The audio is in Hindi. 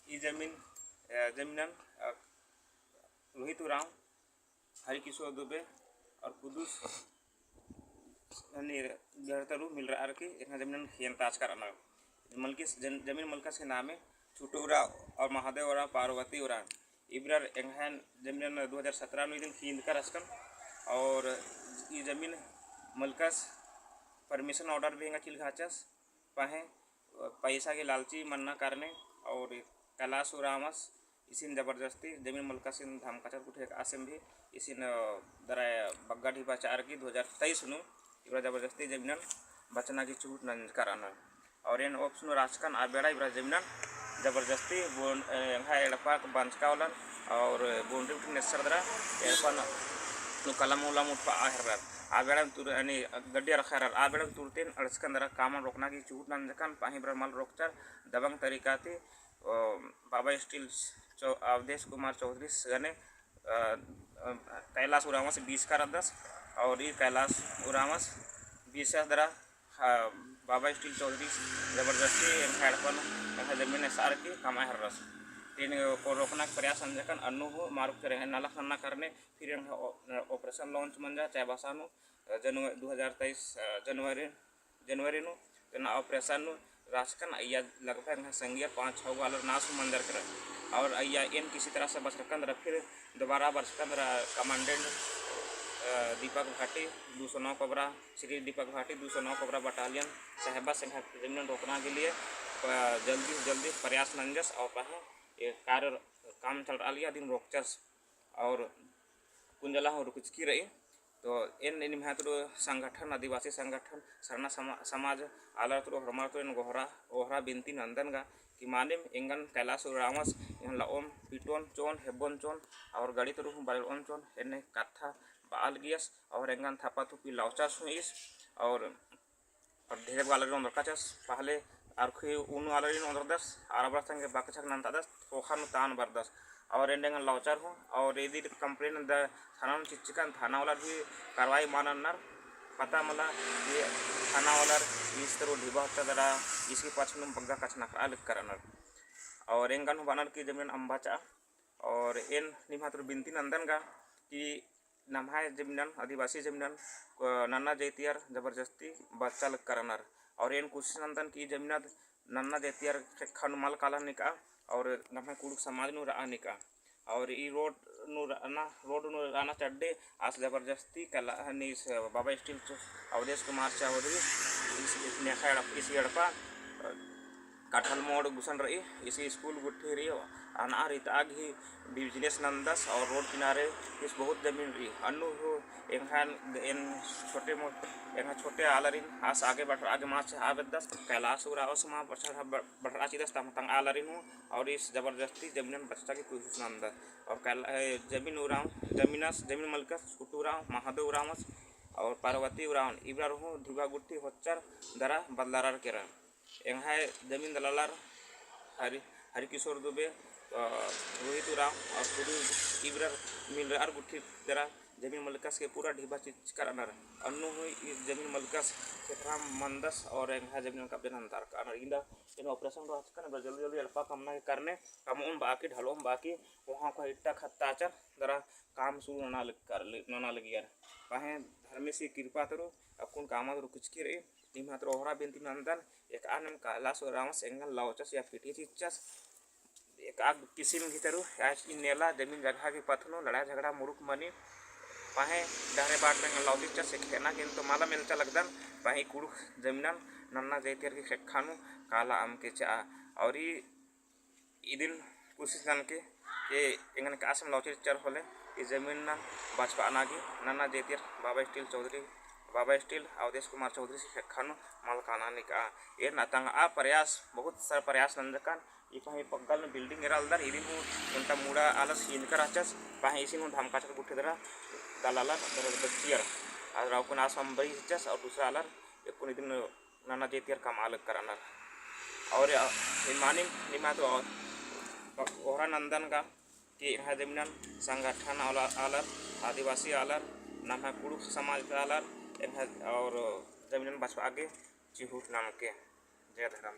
ई जमीनन रोहित उरांव, हरिकिशोर दुबे और कुदुस गहरतरू मिल रहा की जमीन हियंताज कर मलकिस जमीन मलकस के नामे छोटू उरांव और महादेव उरांव पार्वती उरांव इब्रार एंगहन जमीन 2017 में हिंद कर अस्कन और ये जमीन मलकस परमिशन ऑर्डर भी चिल घाचस पाहे पैसा के लालची मन्ना करने और कैलाश उरामस इसिन जबरदस्ती जमीन मलकस धमकाचर कुछ आसम भी इसिन दरा बग्गा ढीबा चार की 2023 नु इब्रा जबरदस्ती जमीन बचना की छूट न कराना और इन ऑप्शन राजकन आबेड़ा इब्रा जमीन जबरदस्ती एड़पा बांचकावलन और बाउंड्री नेसर दरा एड़पन कलम उलम उठा आहर आबेड़ा तुर गड्डी रखा आबेड़ा तुरतेन अड़सकन दरा कामन रोकना की छूट नंजकन पाही ब्रा मल रोकचर दबंग तरीका थी बाबा स्टील अवधेश कुमार चौधरी गने कैलाश उरामस 20 का 10 और ये कैलाश उरामस 20 दरा बाबा स्टील चौधरी जबरदस्ती हेडपन जमीन सार की कमाए हर रस तीन को रोकना प्रयास अंजकन अनु हो मारुक रहे नाला खन्ना करने फिर ऑपरेशन लॉन्च मंजा चाहे बसानु जनवरी 2023 जनवरी नु ऑपरेशन राजकन अय्या लगभग संज्ञा 5-6 वाला नाश मंजर कर और अय्या इन किसी तरह से बचकन फिर दोबारा बचकन कमांडेंट दीपक Bhati 209 cobra Shri Deepak Bhati 209 cobra battalion साहेबा सिंह जमीन रोकना के लिए जल्दी प्रयास नंजस और पाहे ये कार्य काम चल रहा लिया दिन रोकचस और कुंजला हो कुछ की रही तो इन निम्हातुर संगठन आदिवासी संगठन सरना समाज आलर तुर हरमार तुर गोहरा बिनती नंदन गा कि माने इंगन कैलाश उरामस यहाँ लाओम पिटोन चोन हेबोन चोन और गाड़ी तुर बालओन चोन एने कथा बाल गियस और एंगन थापा थुपी लाउचास हुईस और ढेर वाले अंदरकाचस पहले आरखी उन वाले अंदरदस आरबरा संगे बाकचक नंतादस ओखानु तान बरदस और एंडेंगन लाउचार हो और यदि कंप्लेन द थाना चिचिकन थाना वाला भी कार्रवाई मानन्नर पता मला ये थाना वाला इस तरह ढिबा होता दरा इसकी पाछन बग्गा कचना अलग करनर और एंगन बानर की जमीन अंबाचा और इन निमात्र बिनती नंदन गा कि नम्हाय जमीन आदिवासी जमीन नन्ना जैतियार जबरदस्ती बच्चा लग करनर और इन कुछ नंदन की जमीन नन्ना जैतियार खनमाल काला निका और नम्हा कुड़ुक समाज नु रा निका और ई रोड नु राना चड्डे आस जबरदस्ती कला निस बाबा स्टील अवधेश कुमार चौधरी इस एड़पा काठल मोड़ घुसन रही इसी स्कूल गुट्ठी रही अनार इताग ही बिजनेस नंदस और रोड किनारे इस बहुत जमीन रही अनु हो इन छोटे आलरिन आस आगे आगे माच आवेदस कैलाश उरावस माँ बढ़ा चिदस तंग आलरिन हो और इस जबरदस्ती जमीन बच्चा की कोशिश नंदस और जमीन उराव जमीन मलकस छोटू उराव महादेव उरावस और पार्वती उराव इब्रार हो ढिबा गुट्ठी होच्चर दरा बदलार केरा एंहा जमीन दलालार हरिकिशोर दुबे रोहित उराव और खुद इब्रार मिल रहा गुट्ठी दरा जमीन मलकस के पूरा ढीबा चीज करानर अनु हुई जमीन मलकस खेतरा मंदस और एंहा जमीन का बेनंदार कारण इंदा इन ऑपरेशन रो हचकन जल्दी अल्पा कमना करने कम उन बाकी ढलोम बाकी वहां को इट्टा खत्ताचर दरा काम शुरू ना लगी यार पाहे धर्म से कृपा तरो अकुन काम कुछ की रही निमात्र ओहरा बिनती नंदन एक आनम कैलाश उरामस एंगल लाउचस या फिटी चिचस एक आग किसी में भीतरू आज इन नेला जमीन जगह की पथनो लड़ाई झगड़ा मुरुक मनी पाहे डारे बाट में लाउती चस खेना किंतु माला मिलता लगदन पाहे कुड़ुक जमीनन नन्ना जैतियर की खेखानु काला आम के चा और ये दिन कोशिश नन के इंगन कासम लाउची चर होले इस जमीन न बाजपा नागी नन्ना जैतियर बाबा स्टील अवधेश कुमार चौधरी से खेखानु मालकाना निका ये नातंग आ प्रयास बहुत सर प्रयास नंजकन ये पाही पग्गल बिल्डिंग एरालदर इदिन हूँ उनका मुड़ा आलस हिंद कर आचस पाही इसी हूँ धमकाचर गुट्ठे दरा दलाला बच्चियर और राउकुन आसम बरी चस और दूसरा आलर एक कुन इदिन नाना जेतियर काम अलग करानर और मानिम निमा तो ओहरा नंदन का कि यहाँ जमीन संगठन आलर आदिवासी आलर नाम कुड़ुक समाज आलर और जमीन बचवा आगे चिहूट नाम के जय धर्म।